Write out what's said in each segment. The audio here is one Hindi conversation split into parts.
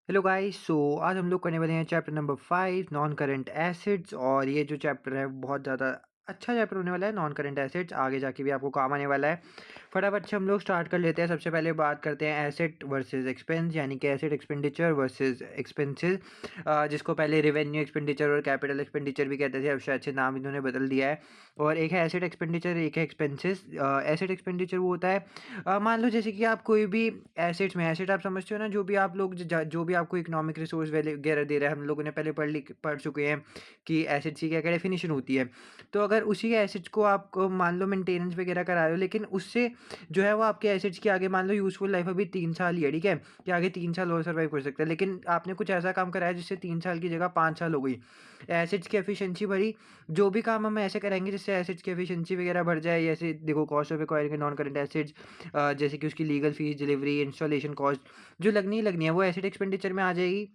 Hello guys. आज हम लोग करने वाले हैं chapter number 5 non current assets. और ये जो चैप्टर है बहुत ज़्यादा अच्छा चैप्टर होने वाला है। नॉन करंट एसिड्स आगे जाके भी आपको काम आने वाला है। फटाफट से हम लोग स्टार्ट कर लेते हैं। सबसे पहले बात करते हैं एसेट वर्सेस एक्सपेंस, यानी कि एसेट एक्सपेंडिचर वर्सेस एक्सपेंसेस, जिसको पहले रेवेन्यू एक्सपेंडिचर और कैपिटल एक्सपेंडिचर भी कहते थे। अब शायद से नाम इन्होंने बदल दिया है। और एक है एसेट एक्सपेंडिचर, एक है एक्सपेंसेस। एसेट एक्सपेंडिचर वो होता है, मान लो जैसे कि आप कोई भी एसेट्स में, एसेट आप समझते हो ना, जो भी आप लोग जो भी आपको इकोनॉमिक रिसोर्स वगैरह दे रहा है। हम लोगों ने पहले पढ़ चुके हैं कि एसेट्स की क्या क्या डेफिनेशन होती है। तो अगर उसी एसेट्स को आपको मान लो मेंटेनेंस वगैरह करा रहे हो, लेकिन उससे जो है वो आपके एसेट्स की आगे मान लो यूजफुल लाइफ अभी 3 साल ही है, ठीक है, कि आगे 3 साल और सर्वाइव कर सकता है। लेकिन आपने कुछ ऐसा काम कराया जिससे 3 साल की जगह 5 साल हो गई। एसेट्स की एफिशिएंसी बढ़ी। जो भी काम हम ऐसे करेंगे जिससे एसेट्स की एफिशिएंसी वगैरह बढ़ जाए, जैसे देखो cost of acquiring non current assets, जैसे कि उसकी legal fees, delivery, installation cost जो लगनी ही लगनी है वो एसेट एक्सपेंडिचर में आ जाएगी।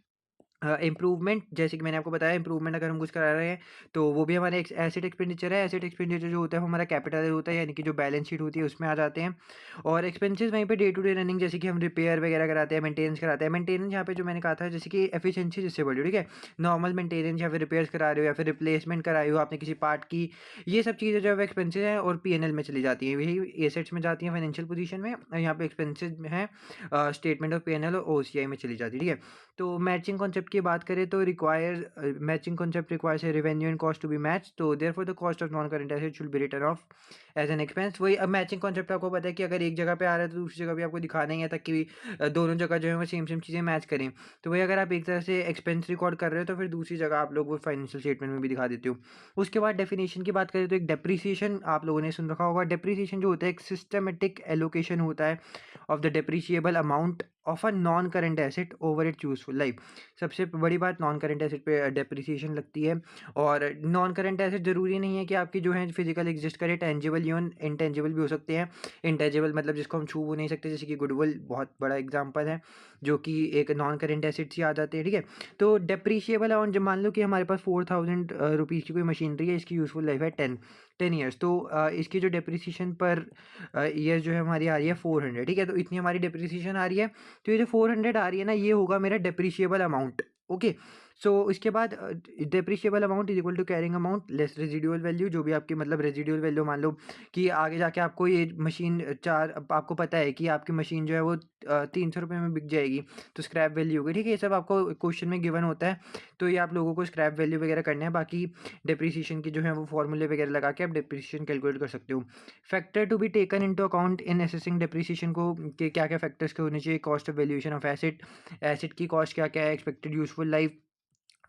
इम्प्रूवमेंट, जैसे कि मैंने आपको बताया, इम्प्रूवमेंट अगर हम कुछ करा रहे हैं तो वो भी हमारे एसेट एक्सपेंडिचर है। एसेट एक्सपेंडिचर जो होता है वो हमारा कैपिटल होता है, यानी कि जो बैलेंस शीट होती है उसमें आ जाते हैं। और एक्सपेंसेस वहीं पे डे टू डे रनिंग, जैसे कि हम रिपेयर वगैरह कराते हैं, मेंटेनेंस कराते हैं। मेंटेनेंस यहाँ पे जो मैंने कहा था, जैसे कि एफिशिएंसी जिससे बढ़ी हो, ठीक है, नॉर्मल मेंटेनेंस या फिर रिपेयर्स करा रहे हो या फिर रिप्लेसमेंट कराई हो आपने किसी पार्ट की, ये सब चीज़ें जो है एक्सपेंसेस हैं और पीएनएल में चली जाती हैं, यही एसेट्स में जाती हैं फाइनेंशियल पोजीशन में, और यहाँ पे एक्सपेंसेस हैं स्टेटमेंट ऑफ पीएनएल और ओसीआई में चली जाती है, ठीक है। तो मैचिंग कॉन्सेप्ट की बात करें तो matching concept requires revenue and cost to be match, तो therefore the cost of non current asset should be written off as an expense. वही अब मैचिंग कॉन्सेप्ट आपको पता है कि अगर एक जगह पे आ रहा है तो दूसरी जगह भी आपको दिखाना ही है, ताकि दोनों जगह जो है वो सेम सेम चीज़ें मैच करें। तो वही अगर आप एक तरह से एक्सपेंस रिकॉर्ड कर रहे हो तो फिर दूसरी जगह आप लोग वो फाइनेंशियल स्टेटमेंट में भी दिखा देते हो। उसके बाद डेफिनेशन की बात करें तो एक डेप्रीसिएशन आप लोगों ने सुन रखा होगा। डेप्रीसिएशन जो होता है एक सिस्टमेटिक एलोकेशन होता है of the depreciable amount of a non current asset over it's useful life. सबसे बड़ी बात, नॉन करंट एसेट पे डेप्रिसिएशन लगती है। और नॉन करंट एसेट जरूरी नहीं है कि आपकी जो है फिजिकल एग्जिस्ट करे, टेंजिबल या इंटेंजिबल भी हो सकते हैं। इंटेंजिबल मतलब जिसको हम छू नहीं सकते, जैसे कि गुडविल बहुत बड़ा एग्जांपल है, जो कि एक नॉन करंट एसेट से आ जाते हैं, ठीक है। तो डेप्रिशिएबल अमाउंट, जब मान लो कि हमारे पास 4000 रुपीज़ की कोई मशीनरी है, इसकी यूजफुल लाइफ है 10 ईयर्स, तो इसकी जो डेप्रिसिएशन पर ईयर जो है हमारी आ रही है 400, ठीक है। तो इतनी हमारी डेप्रिसिएशन आ रही है। तो ये जो 400 आ रही है ना, ये होगा मेरा डेप्रिशिएबल अमाउंट। ओके। सो इसके बाद depreciable amount is equal to carrying amount less residual value, जो भी आपकी मतलब रेजिडुअल वैल्यू, मान लो कि आगे जाके आपको ये मशीन आपको पता है कि आपकी मशीन जो है वो 300 रुपये में बिक जाएगी, तो स्क्रैप वैल्यू होगी, ठीक है। ये सब आपको क्वेश्चन में गिवन होता है, तो ये आप लोगों को स्क्रैप वैल्यू वगैरह करना है। बाकी डेप्रिसिएशन की जो है वो फॉर्मूले वगैरह लगा के आप डेप्रिसिएशन कैलकुलेट कर सकते हो। Factor to be taken into account in assessing depreciation को, के क्या क्या फैक्टर्स के होने चाहिए। Cost of valuation of asset, asset की कॉस्ट क्या क्या है, expected useful life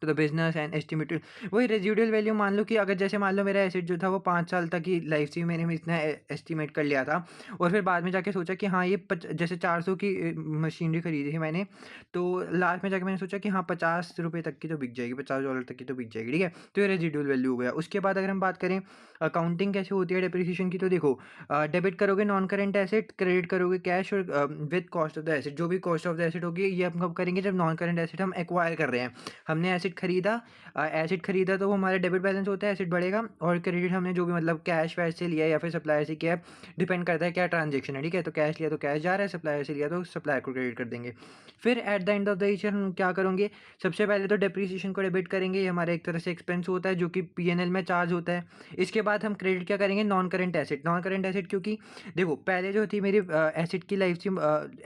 to the business and estimated. वही रेजिडुअल वैल्यू, मान लो कि अगर जैसे मान लो मेरा एसेट जो था वो 5 साल तक की लाइफ थी, मैंने इतना एस्टिमेट कर लिया था, और फिर बाद में जाके सोचा कि हाँ ये जैसे 400 की मशीनरी खरीदी थी मैंने, तो लास्ट में जाके मैंने सोचा कि हाँ 50 रुपये तक की तो बिक जाएगी, $50 तक की तो बिक जाएगी, ठीक है। तो ये रेजिडुअल वैल्यू हो गया। उसके बाद अगर हम बात करें अकाउंटिंग कैसे होती है डेप्रिसिएशन की, तो देखो डेबिट करोगे नॉन करंट एसेट, क्रेडिट करोगे कैश, और with cost of the asset, जो भी कॉस्ट ऑफ द एसेट होगी ये हम कब करेंगे, जब नॉन करंट एसेट हम एक्वायर कर रहे हैं। हमने एसेट खरीदा, एसेट खरीदा तो वो हमारा डेबिट बैलेंस होता है, एसेट बढ़ेगा। और क्रेडिट हमने जो भी मतलब कैश वैश से लिया या फिर सप्लायर से किया है, डिपेंड करता है क्या ट्रांजेक्शन है, ठीक है। तो कैश लिया तो कैश जा रहा है, सप्लायर से लिया तो सप्लायर को क्रेडिट कर देंगे। फिर at the end of the year हम क्या करेंगे, सबसे पहले तो डेप्रिसिएशन को डेबिट करेंगे, ये हमारा एक तरह से एक्सपेंस होता है जो कि पीएनएल में चार्ज होता है। इसके बाद हम क्रेडिट क्या करेंगे, non current asset. Non current asset क्योंकि देखो पहले जो थी मेरी एसेट की लाइफ थी,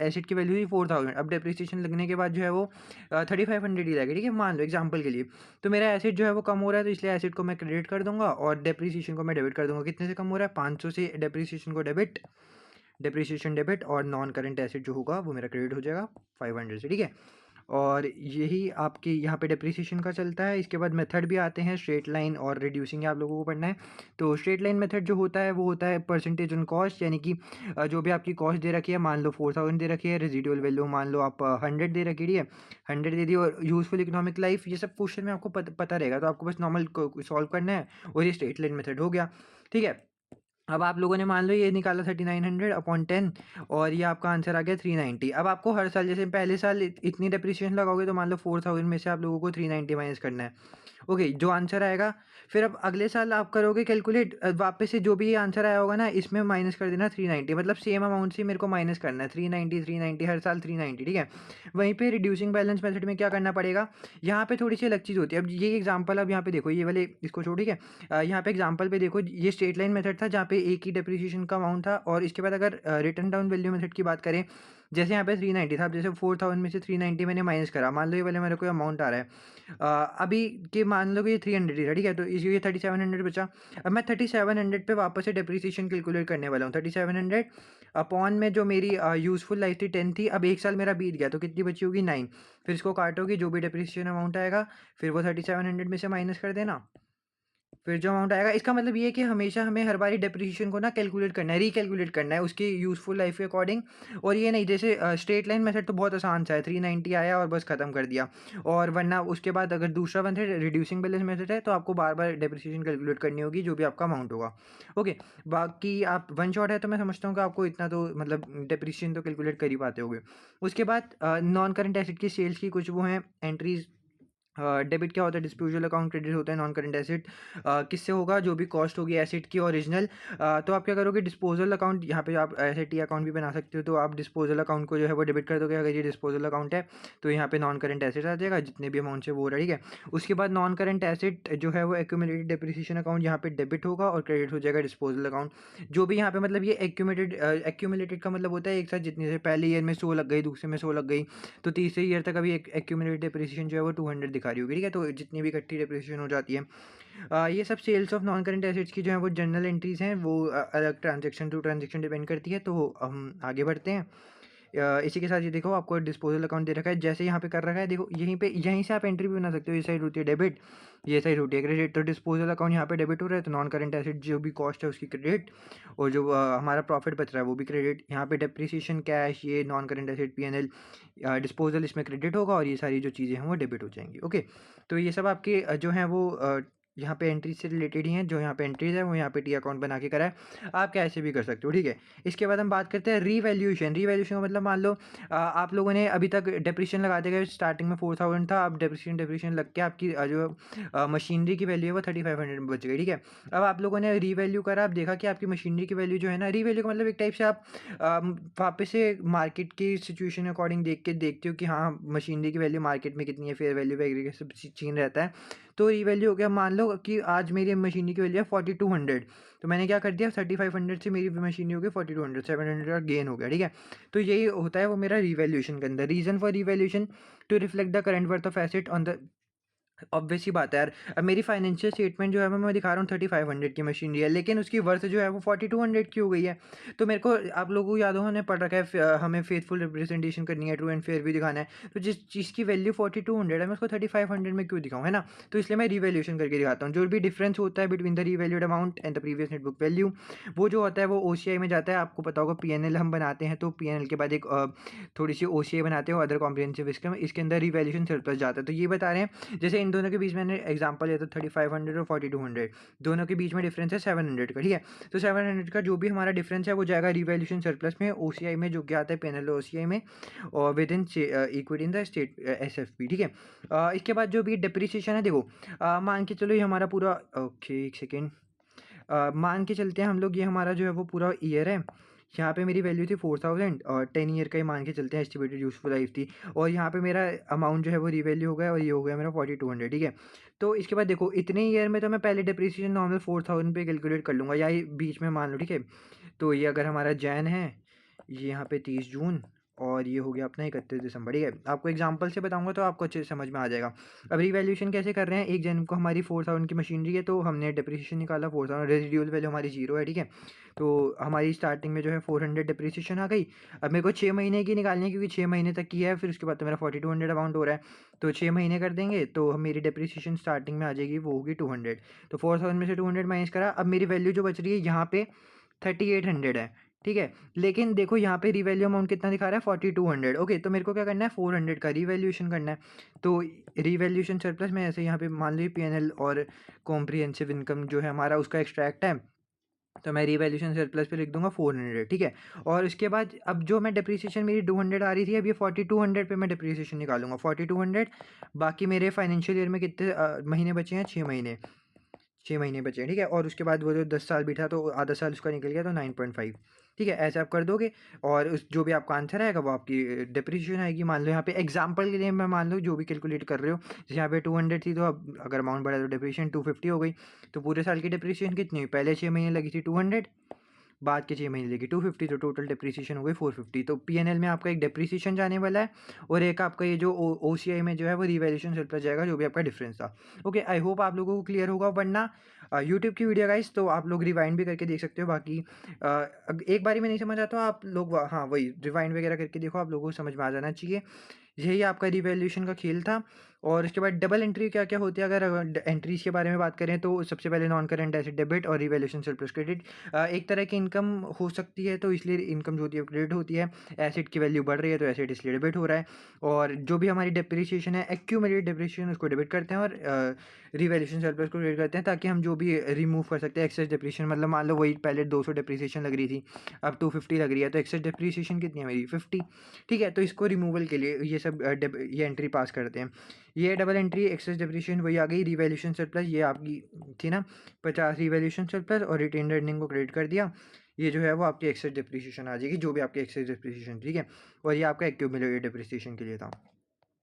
एसेट की वैल्यू थी 4000, अब डेप्रिसिएशन लगने के बाद जो है वो 3500 ही लगेगी, ठीक है, मान लो एग्जाम्पल के लिए। तो मेरा एसेट जो है वो कम हो रहा है, तो इसलिए एसेट को मैं क्रेडिट कर दूंगा और डेप्रिसिएशन को मैं डेबिट कर दूंगा। कितने से कम हो रहा है, 500 से डेप्रिसिएशन को डेबिट, डेप्रिसिएशन डेबिट, और नॉन करंट एसेट जो होगा वो मेरा क्रेडिट हो जाएगा 500 से, ठीक है। और यही आपकी यहाँ पे डेप्रिसिएशन का चलता है। इसके बाद मेथड भी आते हैं, स्ट्रेट लाइन और रिड्यूसिंग आप लोगों को पढ़ना है। तो स्ट्रेट लाइन मेथड जो होता है वो होता है परसेंटेज ऑन कॉस्ट, यानी कि जो भी आपकी कॉस्ट दे रखी है, मान लो 4000 दे रखी है, रेजिडुअल वैल्यू मान लो आप 100 दे रखी है, 100 दे दी, और यूजफुल इकोनॉमिक लाइफ, ये सब क्वेश्चन में आपको पता रहेगा, तो आपको बस नॉर्मल सॉल्व करना है, और ये स्ट्रेट लाइन मेथड हो गया, ठीक है। अब आप लोगों ने मान लो ये निकाला 3900/10, और ये आपका आंसर आ गया 390। अब आपको हर साल, जैसे पहले साल इतनी डेप्रिसिएशन लगाओगे, तो मान लो 4000 में से आप लोगों को 390 माइनस करना है, ओके, जो आंसर आएगा फिर अब अगले साल आप करोगे कैलकुलेट, वापस से जो भी आंसर आया होगा ना इसमें माइनस कर देना 390, मतलब सेम अमाउंट से मेरे को माइनस करना है 390 390 हर साल 390, ठीक है। वहीं पे रिड्यूसिंग बैलेंस मेथड में क्या करना पड़ेगा, यहाँ पे थोड़ी सी अलग चीज़ होती है। अब ये एग्जांपल, अब यहाँ पे देखो ये वाले इसको छोड़, ठीक है। यहाँ पे एग्जांपल पे देखो, ये स्ट्रेट लाइन मेथड था जहाँ पे एक ही डेप्रिसिएशन का अमाउंट था, और इसके बाद अगर रिटर्न डाउन वैल्यू मेथड की बात करें, जैसे यहाँ पे 390 था, अब जैसे 4000 में से 390 मैंने माइनस करा, मान लो ये वाले मेरे को अमाउंट आ रहा है अभी के, मान लो कि ये 300 ही था, ठीक है, तो ये 3700 बचा। अब मैं 3700 पे वापस से डेप्रिसिएशन कैलकुलेट करने वाला हूँ। 3700 अपॉन में जो मेरी यूज़फुल लाइफ थी 10 थी, अब एक साल मेरा बीत गया तो कितनी बची होगी 9। फिर इसको काटोगे, जो भी डेप्रिसिएशन अमाउंट आएगा फिर वो 3700 में से माइनस कर देना, फिर जो अमाउंट आएगा। इसका मतलब ये है कि हमेशा हमें हर बारी डेप्रिसिएशन को ना कैलकुलेट करना है, रिकैलकुलेट करना है उसकी यूज़फुल लाइफ के अकॉर्डिंग। और ये नहीं जैसे स्ट्रेट लाइन मेथड तो बहुत आसान सा है, 390 आया और बस ख़त्म कर दिया। और वरना उसके बाद अगर दूसरा मेथड रिड्यूसिंग बैलेंस मेथड है तो आपको बार बार डेप्रिसिएशन कैलकुलेट करनी होगी जो भी आपका अमाउंट होगा। ओके, बाकी आप वन शॉट है तो मैं समझता हूँ कि आपको इतना तो मतलब डेप्रिसिएशन तो कैलकुलेट कर ही पाते होगे। उसके बाद नॉन करंट एसेट की सेल्स की कुछ वो हैं एंट्रीज। डेबिट क्या होता है, डिस्पोजल अकाउंट, क्रेडिट होता है नॉन करंट एसेट। किससे होगा, जो भी कॉस्ट होगी एसेट की ओरिजिनल। तो आप क्या करोगे, डिस्पोजल अकाउंट, यहाँ पे आप एसेट या अकाउंट भी बना सकते हो, तो आप डिस्पोजल अकाउंट को जो है वो डेबिट कर दोगे। अगर ये डिस्पोजल अकाउंट है तो यहाँ पे नॉन करंट एसेट आ जाएगा, जितने भी अमाउंट है वो, ठीक है। उसके बाद नॉन करंट एसेट जो है वो एक्यूमुलेटेड डेप्रिसिएशन अकाउंट, यहाँ पे डेबिट होगा और क्रेडिट हो जाएगा डिस्पोजल अकाउंट। जो भी यहाँ पे मतलब ये एक्यूमुलेटेड का मतलब होता है एक साथ जितने से पहले ईयर में 100 लग गई, दूसरे में 100 लग गई, तो तीसरे ईयर तक अभी एक एक्यूमुलेटेड डेप्रिसिएशन जो है वो 200 दिखा रही होगी, ठीक है। तो जितनी भी इकट्ठी डेप्रिसिएशन हो जाती है। ये सब sales of non current assets की जो है वो जनरल एंट्रीज हैं, वो अलग ट्रांजेक्शन टू ट्रांजेक्शन डिपेंड करती है। तो हम आगे बढ़ते हैं। इसी के साथ ये देखो आपको डिस्पोजल अकाउंट दे रखा है, जैसे यहाँ पे कर रखा है, देखो यहीं से आप एंट्री भी बना सकते हो। ये साइड होती है डेबिट, ये साइड होती है क्रेडिट। तो डिस्पोजल अकाउंट यहाँ पे डेबिट हो रहा है तो नॉन करंट एसेट जो भी कॉस्ट है उसकी क्रेडिट, और जो हमारा प्रॉफिट बच रहा है वो भी क्रेडिट। यहाँ पे डेप्रिसिएशन कैश, ये non current asset P&L, disposal इसमें क्रेडिट होगा, और ये सारी जो चीज़ें हैं वो डेबिट हो जाएंगी। ओके, तो ये सब आपके जो हैं वो यहाँ पे एंट्री से रिलेटेड ही हैं। जो यहाँ पे एंट्रीज है वो यहाँ पे टी अकाउंट बना के करा है, आप कैसे भी कर सकते हो, ठीक है। इसके बाद हम बात करते हैं रीवैल्यूएशन। रीवैल्यूएशन का मतलब, मान लो आप लोगों ने अभी तक डेप्रिसिएशन लगाते गए, स्टार्टिंग में 4000 था, अब डेप्रिसिएशन लग के आपकी जो मशीनरी की वैल्यू है वो 3500 में बच गई, ठीक है। अब आप लोगों ने रीवैल्यू करा, आप देखा कि आपकी मशीनरी की वैल्यू जो है ना, रीवैल्यू का मतलब एक टाइप से आप वापस से मार्केट की सिचुएशन अकॉर्डिंग देखते हो कि हाँ मशीनरी की वैल्यू मार्केट में कितनी है, फेयर वैल्यू वगैरह सब चीन रहता है। तो रीवैल्यू हो गया, मान लो कि आज मेरी मशीनरी की वैल्यू है 4200, तो मैंने क्या कर दिया 3500 से मेरी मशीनरी हो गई 4200, 700 का गेन हो गया, ठीक है। तो यही होता है वो मेरा रीवैल्यूएशन के अंदर। Reason for revaluation, to reflect the current worth of asset on the, obvious सी बात है यार। अब मेरी फाइनेंशियल स्टेटमेंट जो है मैं दिखा रहा हूँ 3500 की मशीनरी है, लेकिन उसकी वर्थ जो है वो 4200 की हो गई है। तो मेरे को, आप लोगों को याद हो, हमने पढ़ रखा है हमें फेथफुल रिप्रेजेंटेशन करनी है, ट्रू एंड फेयर भी दिखाना है। तो जिस चीज़ की वैल्यू 4200 है मैं उसको 3500 में क्यों दिखाऊँ, है ना। तो इसलिए मैं रिवैल्यूएशन करके दिखाता हूँ। जो भी डिफरेंस होता है between the revalued amount and the previous net book value, वो जो होता है वो OCI में जाता है। आपको पता होगा P&L हम बनाते हैं, तो P&L के बाद एक थोड़ी सी OCI बनाते हो, अदर कॉम्प्रिहेंसिव इनकम, इसके अंदर रिवैल्यूएशन सरप्लस जाता है। तो ये बता रहे हैं, जैसे इन दोनों के बीच मैंने एग्जांपल लिया था 3500 और 4200, दोनों के बीच में डिफरेंस है 700 का, ठीक है। तो 700 का जो भी हमारा डिफरेंस है वो जाएगा रिवैल्यूएशन सरप्लस में, OCI में जो कि आता है P&L OCI में, और with in equity in the state SFP, ठीक है। इसके बाद जो भी डिप्रिसिएशन है, देखो मान के चलो ये हमारा पूरा, ओके एक सेकेंड, मान के चलते हैं हम लोग, ये हमारा जो है वो पूरा ईयर है। यहाँ पे मेरी वैल्यू थी 4000 और 10 ईयर का ही मान के चलते हैं, एस्टिमेटेड यूजफुल लाइफ थी। और यहाँ पे मेरा अमाउंट जो है वो रीवैल्यू हो गया, और ये हो गया मेरा 4200, ठीक है। तो इसके बाद देखो इतने ईयर में तो मैं पहले डिप्रिसिएशन नॉर्मल 4000 पे कैलकुलेट कर लूँगा, या ये बीच में मान लो, ठीक है। तो ये अगर हमारा जैन है, ये यहाँ पे 30 जून, और ये हो गया अपना 31 दिसंबर, ठीक है। आपको एग्जांपल से बताऊंगा तो आपको अच्छे से समझ में आ जाएगा। अब रिवैल्यूएशन कैसे कर रहे हैं, एक जन को हमारी 4000 की मशीनरी है, तो हमने डिप्रिसिएशन निकाला 4000, रेजिडुअल वैल्यू हमारी 0 है, ठीक है। तो हमारी स्टार्टिंग में जो है 400 डिप्रिसिएशन आ गई। अब मेरे को 6 महीने की निकालनी है, क्योंकि 6 महीने तक की है, फिर उसके बाद तो मेरा 4200 अमाउंट हो रहा है। तो 6 महीने कर देंगे तो हम, मेरी डिप्रिसिएशन स्टार्टिंग में आ जाएगी, वो होगी 200। तो 4000 में से 200 माइनस करा, अब मेरी वैल्यू जो बच रही है यहाँ पे 3800 है, ठीक है। लेकिन देखो यहाँ पे रिवैल्यू अमाउंट कितना दिखा रहा है 4200। ओके, तो मेरे को क्या करना है 400 का रिवैल्यूएशन करना है। तो रिवैल्यूएशन सरप्लस में ऐसे यहाँ पे मान लीजिए P&L और कॉम्प्रिहेंसिव इनकम जो है हमारा, उसका एक्सट्रैक्ट है। तो मैं रिवैल्यूएशन सरप्लस पे लिख दूँगा 400, ठीक है? और उसके बाद अब जो मैं डेप्रिसिएशन मेरी 200 आ रही थी, अब ये 4200 पे मैं डेप्रिसिएशन निकालूँगा, 4200। बाकी मेरे फाइनेंशियल ईयर में कितने महीने बचे हैं? 6 महीने। 6 महीने बचे हैं, ठीक है? और उसके बाद वो जो 10 साल भी था तो आधा साल उसका निकल गया, तो 9.5, ठीक है? ऐसे आप कर दोगे और उस जो भी आपका आंसर आएगा वो आपकी डेप्रिसिएशन आएगी। मान लो यहाँ पे एग्जांपल के लिए मैं मान लो जो भी कैलकुलेट कर रहे हो, जैसे यहाँ पे 200 थी, तो अब अगर अमाउंट बढ़ा तो डेप्रिसिएशन 250 हो गई। तो पूरे साल की डेप्रिसिएशन कितनी हुई? पहले 6 महीने लगी थी 200, बाद के 6 महीने लगी 250, तो टोटल डेप्रिसिएशन हो गई 450। तो पीएनएल में आपका एक डेप्रिसिएशन जाने वाला है और एक आपका ये जो ओसीआई में जो है वो रिवैल्यूएशन सरप्लस जाएगा, जो भी आपका डिफरेंस था। ओके, आई होप आप लोगों को क्लियर होगा। वरना यूट्यूब की वीडियो गाइस तो आप लोग रिवाइंड भी करके देख सकते हो। बाकी एक बारी में नहीं समझ आता आप लोग हाँ वही रिवाइंड वगैरह करके देखो, आप लोगों को समझ में आ जाना चाहिए। यही आपका रिवैल्यूएशन का खेल था। और उसके बाद डबल एंट्री क्या क्या होती है, अगर एंट्रीज के बारे में बात करें तो सबसे पहले नॉन करंट एसेट डेबिट और रिवैल्यूएशन सरप्लस क्रेडिट। एक तरह की इनकम हो सकती है, तो इसलिए इनकम जो होती है क्रेडिट होती है। एसेट की वैल्यू बढ़ रही है तो एसेट इसलिए डेबिट हो रहा है। और जो भी हमारी डेप्रिसिएशन है, एक्यूमुलेटेड डेप्रिसिएशन, उसको डेबिट करते हैं और रिवैल्यूएशन सरप्लस को क्रेडिट करते हैं, ताकि हम जो भी रिमूव कर सकते हैं एक्सेस डेप्रिसिएशन। मतलब मान लो वही पहले 200 डेप्रिसिएशन लग रही थी, अब 250 लग रही है, तो एक्सेस डेप्रिसिएशन कितनी है मेरी? 50, ठीक है? तो इसको रिमूवल के लिए ये सब ये एंट्री पास करते हैं। ये डबल एंट्री एक्सेस डेप्रिसिएशन वही आ गई। रिवैल्यूएशन सरप्लस ये आपकी थी ना 50 रिवैल्यूएशन सरप्लस, और रिटेन्ड अर्निंग को क्रेडिट कर दिया। ये जो है वो आपकी एक्सेस डेप्रिसिएशन आ जाएगी, जो भी आपकी एक्सेस डेप्रिसिएशन, ठीक है? और ये आपका एक्यूमुलेटेड डेप्रिसिएशन के लिए था।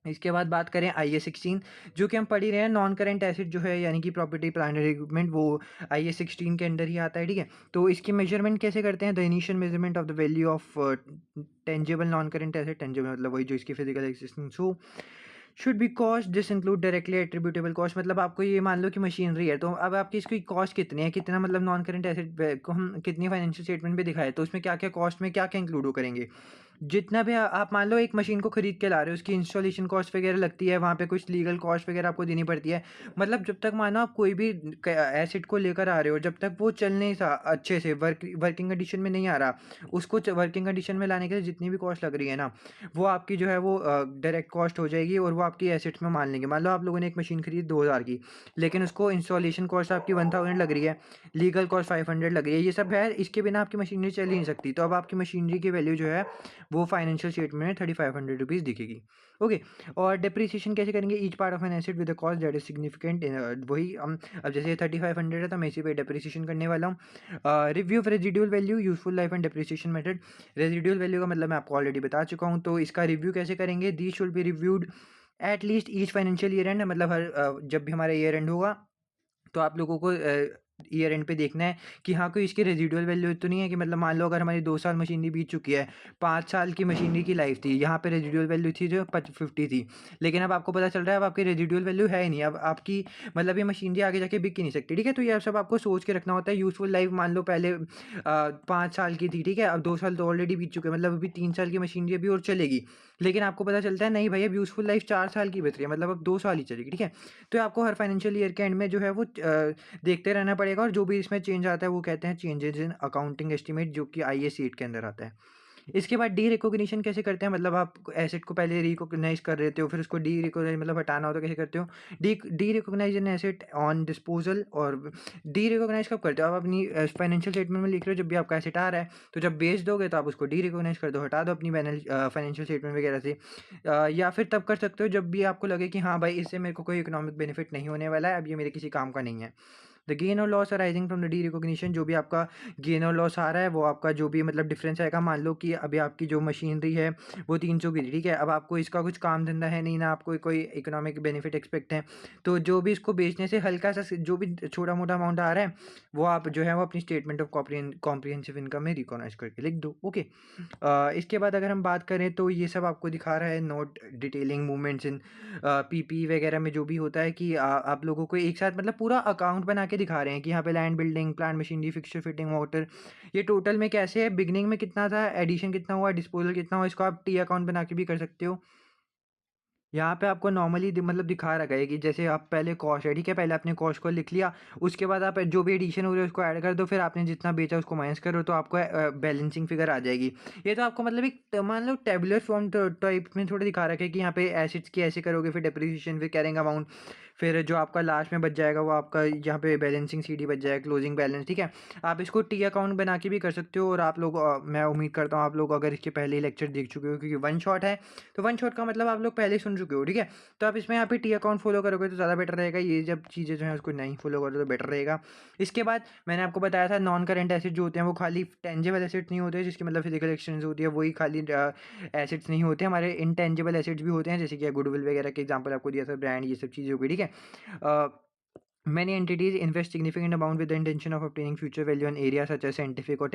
इसके बाद बात करें IAS 16, जो कि हम पढ़ ही रहे हैं। नॉन करेंट एसेट जो है यानी कि प्रॉपर्टी प्लांट एंड इक्विपमेंट, वो IAS 16 के अंडर ही आता है, ठीक है? तो इसकी मेजरमेंट कैसे करते हैं? The initial measurement of the value of tangible non current asset, tangible मतलब वही जो इसकी फिजिकल एक्सिस्टेंस हो, should be cost this include directly attributable cost. मतलब आपको ये मान लो कि मशीनरी है, तो अब आपकी इसकी कॉस्ट कितनी है, कितना मतलब नॉन करेंट एसेट को हम कितनी फाइनेंशियल स्टेटमेंट पे दिखाए, तो उसमें क्या क्या कॉस्ट में क्या क्या इंक्लूड करेंगे। जितना भी आप मान लो एक मशीन को खरीद के ला रहे हो, उसकी इंस्टॉलेशन कॉस्ट वगैरह लगती है, वहाँ पे कुछ लीगल कॉस्ट वगैरह आपको देनी पड़ती है। मतलब जब तक मानो आप कोई भी एसेट को लेकर आ रहे हो, जब तक वो चल नहीं सा अच्छे से वर्किंग कंडीशन में नहीं आ रहा, उसको वर्किंग कंडीशन में लाने के लिए जितनी भी कॉस्ट लग रही है ना, वो आपकी जो है वो डायरेक्ट कॉस्ट हो जाएगी, और वो आपकी एसेट्स में मान लेंगे। मान लो आप लोगों ने एक मशीन खरीदी 2000 की, लेकिन उसको इंस्टॉलेशन कॉस्ट आपकी 1000 लग रही है, लीगल कॉस्ट 500 लग रही है, ये सब है, इसके बिना आपकी मशीनरी चल ही नहीं सकती। तो अब आपकी मशीनरी की वैल्यू जो है वो फाइनेंशियल स्टेटमेंट में 3500 रुपीज़ दिखेगी। ओके, और डेप्रिसिएशन कैसे करेंगे? Each part of an asset with a cost that is significant, वही हम अब जैसे 3500 है तो मैं इसी पे डेप्रिसिएशन करने वाला हूँ। Review of residual value, useful life and depreciation method. Residual value का मतलब मैं आपको ऑलरेडी बता चुका हूँ, तो इसका रिव्यू कैसे करेंगे? They should be reviewed at least each financial year end, मतलब हर जब भी हमारा ईयर एंड होगा, तो आप लोगों को ईयर एंड पे देखना है कि हाँ कोई इसकी रेजिडुअल वैल्यू तो नहीं है, कि मतलब मान लो अगर हमारी 2 साल मशीनरी बीत चुकी है, 5 साल की मशीनरी की लाइफ थी, यहाँ पे रेजिडुअल वैल्यू थी जो 50 थी, लेकिन अब आपको पता चल रहा है अब आपकी रेजिडुअल वैल्यू है ही नहीं, अब आपकी मतलब ये मशीनरी आगे जाके बिक ही नहीं सकती, ठीक है? तो ये सब आपको सोच के रखना होता है। यूजफुल लाइफ मान लो पहले 5 साल की थी, ठीक है? अब 2 साल तो ऑलरेडी बीत चुके हैं, मतलब अभी 3 साल की मशीनरी अभी और चलेगी, लेकिन आपको पता चलता है नहीं भाई अब यूजफुल लाइफ 4 साल की बच रही है, मतलब अब 2 साल ही चलेगी, ठीक है? तो आपको हर फाइनेंशियल ईयर के एंड में जो है वो देखते रहना पड़ेगा, और जो भी इसमें चेंज आता है वो कहते हैं चेंजेस इन अकाउंटिंग एस्टीमेट, जो कि IAS 8 के अंदर आता है। इसके बाद डी रिकॉग्निशन कैसे करते हैं? मतलब आप एसेट को पहले रिकॉग्नाइज कर देते हो, फिर उसको डी रिकॉग्नाइज मतलब हटाना हो तो कैसे करते हो? Derecognise an asset on disposal, और डी रिकॉग्नाइज कब करते हो? आप अपनी फाइनेंशियल स्टेटमेंट में लिख रहे हो जब भी आपका एसेट आ रहा है, तो जब बेच दोगे तो आप उसको डी रिकॉग्नाइज कर दो, हटा दो अपनी फाइनेंशियल स्टेटमेंट वगैरह से। या फिर तब कर सकते हो जब भी आपको लगे कि हाँ भाई इससे मेरे को कोई इकोनॉमिक बेनिफिट नहीं होने वाला है, अब ये मेरे किसी काम का नहीं है। द गेन और loss arising from the D recognition, जो भी आपका गेन और लॉस आ रहा है वो आपका जो भी मतलब डिफरेंस आएगा। मान लो कि अभी आपकी जो मशीनरी है वो 300 की थी, ठीक है? अब आपको इसका कुछ काम धंधा है नहीं ना, आपको कोई इकोनॉमिक बेनिफिट एक्सपेक्ट है, तो जो भी इसको बेचने से हल्का सा जो भी छोटा मोटा अमाउंट आ रहा है वो आप जो है वो अपनी स्टेटमेंट ऑफ कॉम्प्रिहेंसिव इनकम में रिकॉग्नाइज करके लिख दो। ओके, इसके बाद अगर हम बात करें तो ये सब आपको दिखा रहा है नोट डिटेलिंग मूवमेंट्स इन पीपी वगैरह में जो भी होता है, कि आप लोगों को एक साथ मतलब पूरा अकाउंट बना के दिखा रहे हैं कि यहाँ पे land building plant machinery fixture fitting water, ये टोटल में कैसे है, बिगनिंग में कितना था, एडिशन कितना हुआ, डिस्पोजल कितना हुआ, इसको आप टी अकाउंट बना के भी कर सकते हो। यहाँ पे आपको नॉर्मली मतलब दिखा रखा है कि जैसे आप पहले कॉस्ट है, ठीक है? पहले आपने कॉस्ट को लिख लिया, उसके बाद आप जो भी एडिशन हो रही है उसको ऐड कर दो, फिर आपने जितना बेचा उसको माइनस करो तो आपको बैलेंसिंग फिगर आ जाएगी। ये तो आपको मतलब एक मान लो टेबुलर फॉर्म टाइप में थोड़ा दिखा रखा है कि यहाँ पे एसेट्स की ऐसे करोगे, फिर डेप्रिसिएशन, फिर कैरिंग अमाउंट, फिर जो आपका लास्ट में बच जाएगा वो आपका यहाँ पे बैलेंसिंग सीडी बच जाएगा, क्लोजिंग बैलेंस, ठीक है? आप इसको टी अकाउंट बना के भी कर सकते हो, और आप लोग मैं उम्मीद करता हूँ आप लोग अगर इसके पहले ही लेक्चर देख चुके हो, क्योंकि वन शॉट है तो वन शॉट का मतलब आप लोग पहले ही सुन चुके हो, ठीक है? तो आप इसमें यहाँ पे टी अकाउंट फॉलो करोगे तो ज़्यादा बेटर रहेगा। ये जब चीज़ें जो है उसको नहीं फॉलो करो तो बेटर रहेगा। इसके बाद मैंने आपको बताया था नॉन करेंट एसेट जो होते हैं वो खाली टेंजिबल एसेट नहीं होते, जिसकी मतलब फिजिकल एक्सचेंज होती है, वही खाली एसेट्स नहीं होते, हमारे इनटेंजिबल एसेट्स भी होते हैं, जैसे कि गुडविल वगैरह के एग्जांपल आपको दिया था, ब्रांड, ये सब चीज़ें हो गई, ठीक है? Many entities invest significant amount with the intention of obtaining future value in areas such as scientific और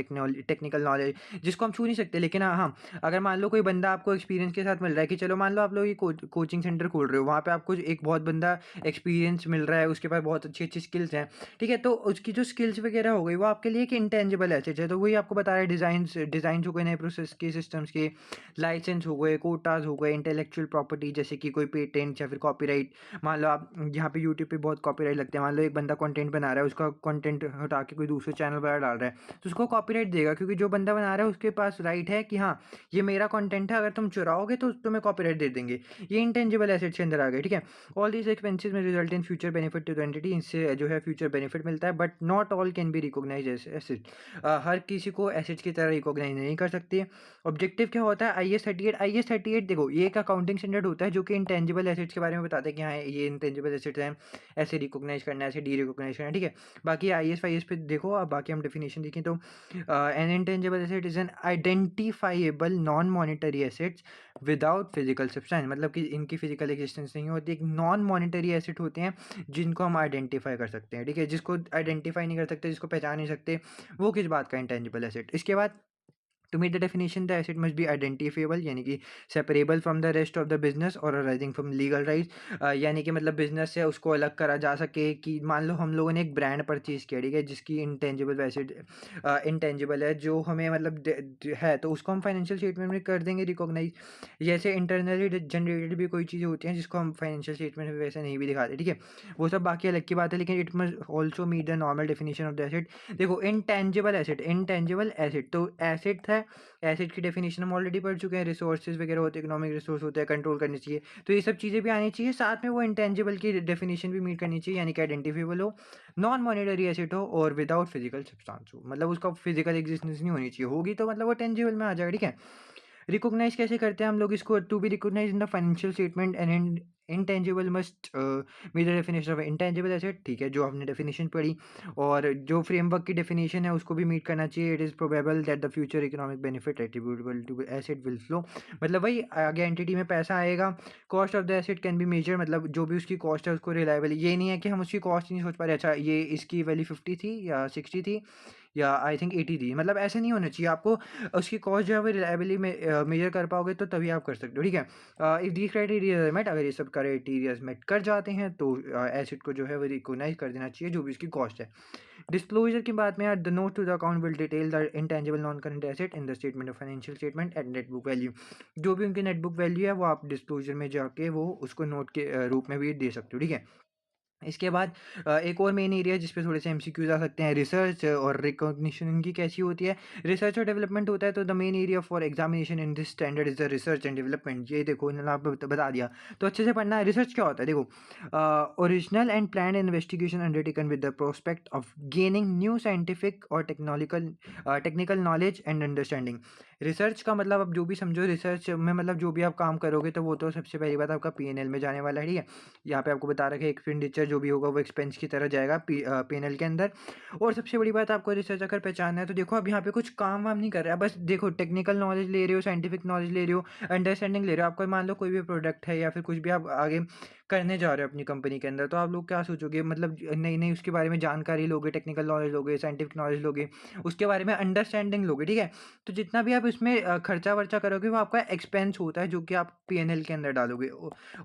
टेक्निकल नॉलेज, जिसको हम छू नहीं सकते। लेकिन हाँ, अगर मान लो कोई बंदा आपको एक्सपीरियंस के साथ मिल रहा है कि चलो मान लो आप लोग ये कोचिंग सेंटर खोल रहे हो, वहाँ पे आपको एक बहुत बंदा एक्सपीरियंस मिल रहा है, उसके पास बहुत अच्छी अच्छी स्किल्स हैं, ठीक है? तो उसकी जो स्किल्स वगैरह हो गई वो आपके लिए एक इंटेंजिबल एसेट है। तो वही आपको बता रहा है, डिज़ाइन हो गए नए प्रोसेस के, सिस्टम्स के, लाइसेंस हो गए, कोटाज हो गए, इंटेलेक्चुअल प्रॉपर्टी जैसे कि कोई पेटेंट या फिर कॉपीराइट। मान लो आप यहाँ पे यूट्यूब पे बहुत कॉपीराइट लगते हैं, मान लो एक बंदा कंटेंट बना रहा है, उसका कंटेंट हटा के कोई दूसरे चैनल पर डाल रहा है, तो उसको कॉपीराइट देगा, क्योंकि जो बंदा बना रहा है उसके पास राइट है कि हाँ ये मेरा कंटेंट है, अगर तुम चुराओगे तो तुम्हें कॉपीराइट दे देंगे। ये इंटेंजिबल एसेट्स के अंदर आ गए, ठीक है? All these expenses may result in future benefit to the entity, इनसे जो है फ्यूचर बेनिफिट मिलता है, but not all can be recognise as asset. हर किसी को एसेट्स की तरह रिकॉग्नाइज नहीं कर सकते। ऑब्जेक्टिव क्या होता है? आई एस 38 देखो, ये एक अकाउंटिंग स्टैंडर्ड होता है जो कि इंटेंजिबल एसेट्स के बारे में बताते हैं कि हाँ ये इंटेंजिबल एसेट्स हैं, ऐसे रिकॉग्नाइज करना है, ऐसे डी रिकॉग्नाइज करना है, ठीक है? बाकी IS 5 पे देखो, अब बाकी हम डेफिनेशन देखें तो N intangible asset is an identifiable non monetary assets without physical substance, मतलब कि इनकी फिजिकल एग्जिस्टेंस नहीं होती, एक नॉन मॉनिटरी एसेट होते हैं जिनको हम आइडेंटिफाई कर सकते हैं, ठीक है? जिसको आइडेंटिफाई नहीं कर सकते, जिसको पहचान नहीं सकते, वो किस बात का इंटेंजिबल एसेट। इसके बाद to meet the definition the asset must be identifiable, यानी कि separable from the rest of the business और अराइजिंग फ्रॉम लीगल राइट्स, यानी कि मतलब बिजनेस से उसको अलग करा जा सके। कि मान लो हम लोगों ने एक ब्रांड परचेज किया, ठीक है, जिसकी इंटेंजिबल एसेट इंटेंजिबल है, जो हमें मतलब है, तो उसको हम फाइनेंशियल स्टेटमेंट में कर देंगे रिकॉग्नाइज। जैसे इंटरनली जनरेटेड भी कोई चीज़ें होती हैं जिसको हम फाइनेंशियल स्टेटमेंट में वैसे नहीं भी दिखाते, ठीक है? वो सब बाकी अलग की बात है, लेकिन it must also meet the normal definition of the asset. देखो, इंटेंजिबल एसेट तो एसेट है, एसेट की डेफिनेशन हम ऑलरेडी पढ़ चुके हैं, रिसोर्सेज वगैरह होते हैं, इकोनॉमिक रिसोर्स होते हैं, कंट्रोल करनी चाहिए, तो ये सब चीज़ें भी आनी चाहिए, साथ में वो इंटेंजिबल की डेफिनेशन भी मीट करनी चाहिए, यानी कि आइडेंटिफिएबल हो, नॉन मॉनिटरी एसेट हो और विदाउट फिजिकल सब्सटेंस हो, मतलब उसका फिजिकल एग्जिस्टेंस नहीं होनी चाहिए, होगी तो मतलब वो टेंजिबल में आ जाएगा, ठीक है? रिकॉग्नाइज कैसे करते हैं हम लोग इसको? To be recognise in the financial statement and intangible must meet the definition of intangible asset, ठीक है, जो हमने डेफिनेशन पढ़ी, और जो फ्रेमवर्क की डेफिनेशन है उसको भी मीट करना चाहिए। It is probable that the future economic benefit attributable to asset will flow, मतलब वही आगे एंटिटी में पैसा आएगा। Cost of the asset can be measure, मतलब जो भी उसकी कॉस्ट है उसको रिलायबल, ये नहीं है कि हम उसकी कॉस्ट नहीं सोच पा रहे, अच्छा ये इसकी वैल्यू 50 थी या 60 थी या आई थिंक 80 थी, मतलब ऐसे नहीं होना चाहिए। आपको उसकी कॉस्ट जो है वो रिलायबली में मेजर कर पाओगे तो तभी आप कर सकते हो, ठीक है? इफ़ दीज क्राइटेरिया मेट, अगर ये सब क्राइटेरियाज मेट कर जाते हैं तो एसेट को जो है वो रिकॉग्नाइज कर देना चाहिए, जो भी उसकी कॉस्ट है। डिस्क्लोजर की बात में यार, the note to the account will detail the intangible non current asset in the statement of financial statement at net book value, जो भी उनकी नेट बुक वैल्यू है वो आप डिस्क्लोजर में जाके वो उसको नोट के रूप में भी दे सकते हो, ठीक है? इसके बाद एक और मेन एरिया जिस पे थोड़े से एमसीक्यूज आ सकते हैं, रिसर्च और रिकॉग्निशन इनकी कैसी होती है? रिसर्च और डेवलपमेंट होता है, तो the main area for examination in this standard is the research and development. ये देखो, इन्होंने आपको बता दिया, तो अच्छे से पढ़ना है। रिसर्च क्या होता है? देखो, original and plan investigation undertaken with the prospect of gaining new scientific और technical knowledge and understanding. Research का मतलब आप जो भी समझो, रिसर्च में मतलब जो भी आप काम करोगे तो वो तो सबसे पहली बात आपका पीएनएल में जाने वाला है, ठीक है? यहाँ पे आपको बता रखा है एक्सपेंडिचर जो भी होगा वो एक्सपेंस की तरह जाएगा पीएनएल के अंदर। और सबसे बड़ी बात, आपको रिसर्च अगर पहचानना है तो देखो, अब यहाँ पे कुछ काम वाम नहीं कर रहा है, बस देखो टेक्निकल नॉलेज ले रहे हो, साइंटिफिक नॉलेज ले रहे हो, अंडरस्टैंडिंग ले रहे हो। आपको मान लो कोई भी प्रोडक्ट है या फिर कुछ भी आप आगे करने जा रहे हो अपनी कंपनी के अंदर, तो आप लोग क्या सोचोगे? मतलब नई नई उसके बारे में जानकारी लोगे, टेक्निकल नॉलेज लोगे, साइंटिफिक नॉलेज लोगे, उसके बारे में अंडरस्टैंडिंग लोगे, ठीक है? तो जितना भी आप इसमें खर्चा-वर्चा करोगे वो आपका एक्सपेंस होता है जो कि आप पी&एल के अंदर डालोगे।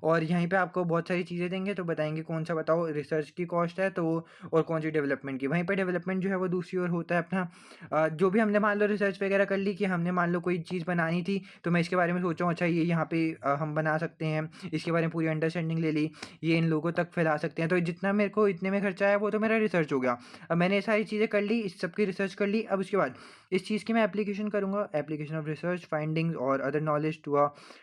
और यहीं पे आपको बहुत सारी चीज़ें देंगे तो बताएँगे कौन-सा बताओ रिसर्च की कॉस्ट है तो और कौन-सी डेवलपमेंट की। वहीं पे डेवलपमेंट जो है वो दूसरी ओर होता है अपना जो भी हमने मान लो रिसर्च वगैरह कर ली कि हमने मान लो कोई चीज़ बनानी थी, तो मैं इसके बारे में सोचा हूँ अच्छा ये यहाँ पे हम बना सकते हैं, इसके बारे में पूरी अंडरस्टैंडिंग ले ली, ये इन लोगों तक फैला सकते हैं, तो जितना मेरे को इतने में खर्चा आया वो तो मेरा रिसर्च हो गया। अब मैंने ये सारी चीज़ें कर ली, इस सब की रिसर्च कर ली, अब उसके बाद इस चीज़ की मैं एप्लीकेशन करूँगा, एप्लीकेशन ऑफ रिसर्च फाइंडिंग्स और अदर नॉलेज टू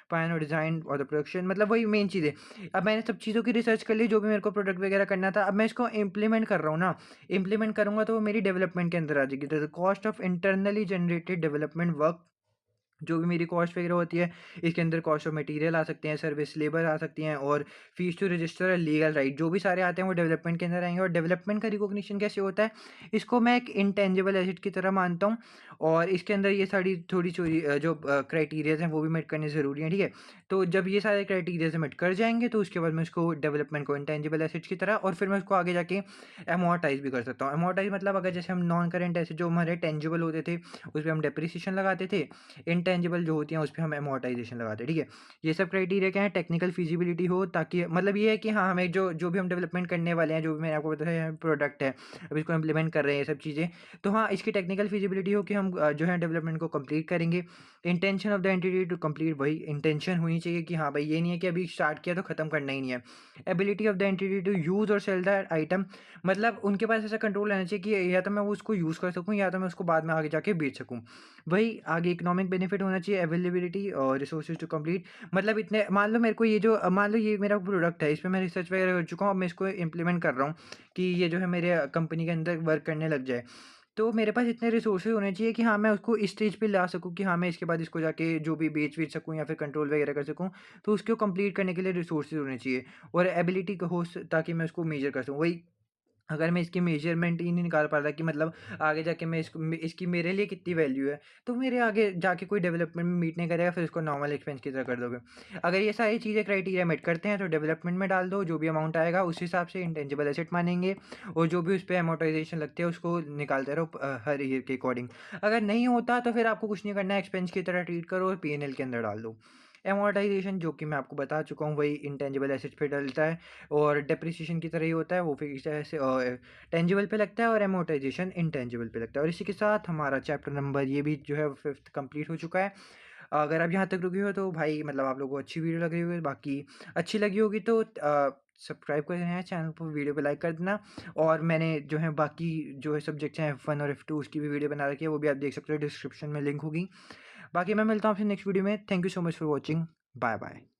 प्लान और डिज़ाइन और द प्रोडक्शन, मतलब वही मेन चीज़ है। अब मैंने सब चीज़ों की रिसर्च कर ली जो भी मेरे को प्रोडक्ट वगैरह करना था, अब मैं इसको इम्प्लीमेंट कर रहा हूँ ना, इम्प्लीमेंट करूँगा तो वो मेरी डेवलपमेंट के अंदर आ जाएगी। तो the cost of internally generated development work, जो भी मेरी कॉस्ट वगैरह होती है, इसके अंदर कॉस्ट ऑफ मटेरियल आ सकते हैं, सर्विस लेबर आ सकती हैं और फीस टू रजिस्टर और लीगल राइट, जो भी सारे आते हैं वो डेवलपमेंट के अंदर आएंगे। और डेवलपमेंट का रिकॉग्निशन कैसे होता है, इसको मैं एक इंटेंजिबल एसेट की तरह मानता हूँ और इसके अंदर ये सारी थोड़ी चोरी जो क्राइटेरियाज हैं वो भी मेट करने ज़रूरी हैं, ठीक है। तो जब ये सारे क्राइटेरियाज मेट कर जाएंगे तो उसके बाद मैं इसको डेवलपमेंट को इंटेंजिबल एसेट्स की तरह और फिर मैं उसको आगे जाके अमोर्टाइज भी कर सकता हूँ। अमोर्टाइज मतलब अगर जैसे हम नॉन करेंट एसेट जो हमारे टेंजिबल होते थे उस पर हम डेप्रिसिएशन लगाते थे, इनटेंजिबल जो होती हैं उस पे हम अमोर्टाइजेशन लगाते हैं, ठीक है। ये सब क्राइटेरिया क्या है, टेक्निकल फिजिबिलिटी हो, ताकि मतलब ये है कि हाँ हमें जो जो भी हम डेवलपमेंट करने वाले हैं, जो भी मैंने आपको बताया प्रोडक्ट है, अब इसको इम्प्लीमेंट कर रहे हैं ये सब चीज़ें, तो हाँ इसकी टेक्निकल फिजिबिलिटी हो कि हम जो है डेवलपमेंट को कंप्लीट करेंगे। Intention of the entity to complete, वही इंटेंशन होनी चाहिए कि हाँ भाई ये नहीं है कि अभी स्टार्ट किया तो ख़त्म करना ही नहीं है। Ability of the entity to use और सेल द आइटम, मतलब उनके पास ऐसा कंट्रोल रहना चाहिए कि या तो मैं वो उसको यूज़ कर सकूँ या तो मैं उसको बाद में आगे जाके बेच सकूँ। वही आगे इकोनॉमिक बेनिफिट होना चाहिए, अवेलेबिलिटी और रिसोर्सेज टू कंप्लीट, मतलब इतने मान लो मेरे को ये जो मान लो ये मेरा प्रोडक्ट है, इस पे मैं रिसर्च वगैरह कर चुका हूँ, अब मैं इसको इम्प्लीमेंट कर रहा हूँ कि ये जो है मेरे कंपनी के अंदर वर्क करने लग जाए। तो मेरे पास इतने रिसोर्सेज होने चाहिए कि हाँ मैं उसको इस स्टेज पे ला सकूँ कि हाँ मैं इसके बाद इसको जाके जो भी बेच सकूँ या फिर कंट्रोल वगैरह कर सकूँ। तो उसको कंप्लीट करने के लिए रिसोर्सेज होने चाहिए और एबिलिटी का हो ताकि मैं उसको मेजर कर सकूँ। वही अगर मैं इसकी मेजरमेंट ही नहीं निकाल पा रहा कि मतलब आगे जाके मैं इसकी मेरे लिए कितनी वैल्यू है, तो मेरे आगे जाके कोई डेवलपमेंट में मीट नहीं करेगा, फिर इसको नॉर्मल एक्सपेंस की तरह कर दोगे। अगर ये सारी चीज़ें क्राइटेरिया मीट करते हैं तो डेवलपमेंट में डाल दो, जो भी अमाउंट आएगा उस हिसाब से इंटेंजिबल एसेट मानेंगे और जो भी उस पे अमोर्टाइजेशन लगते हैं उसको निकालते रहो हर ईयर के अकॉर्डिंग। अगर नहीं होता तो फिर आपको कुछ नहीं करना है, एक्सपेंस की तरह ट्रीट करो और पी&एल के अंदर डाल दो। अमोर्टाइजेशन जो कि मैं आपको बता चुका हूँ वही इंटेंजिबल एसेट्स पे डलता है और डेप्रिसिएशन की तरह ही होता है, वो फिक्स्ड ऐसे टेंजिबल पे लगता है और अमोर्टाइजेशन इंटेंजिबल पे लगता है। और इसी के साथ हमारा चैप्टर नंबर ये भी जो है 5th कंप्लीट हो चुका है। अगर आप यहाँ तक रुके हो तो भाई मतलब आप लोगों को अच्छी वीडियो लग रही होगी, बाकी अच्छी लगी होगी तो सब्सक्राइब कर देना है चैनल को, वीडियो पे लाइक कर देना। और मैंने जो है बाकी जो है सब्जेक्ट्स हैं F1 और F2 उसकी भी वीडियो बना रखी है, वो भी आप देख सकते हो, डिस्क्रिप्शन में लिंक होगी। बाकी मैं मिलता हूँ आपसे नेक्स्ट वीडियो में। Thank you so much for watching. Bye bye.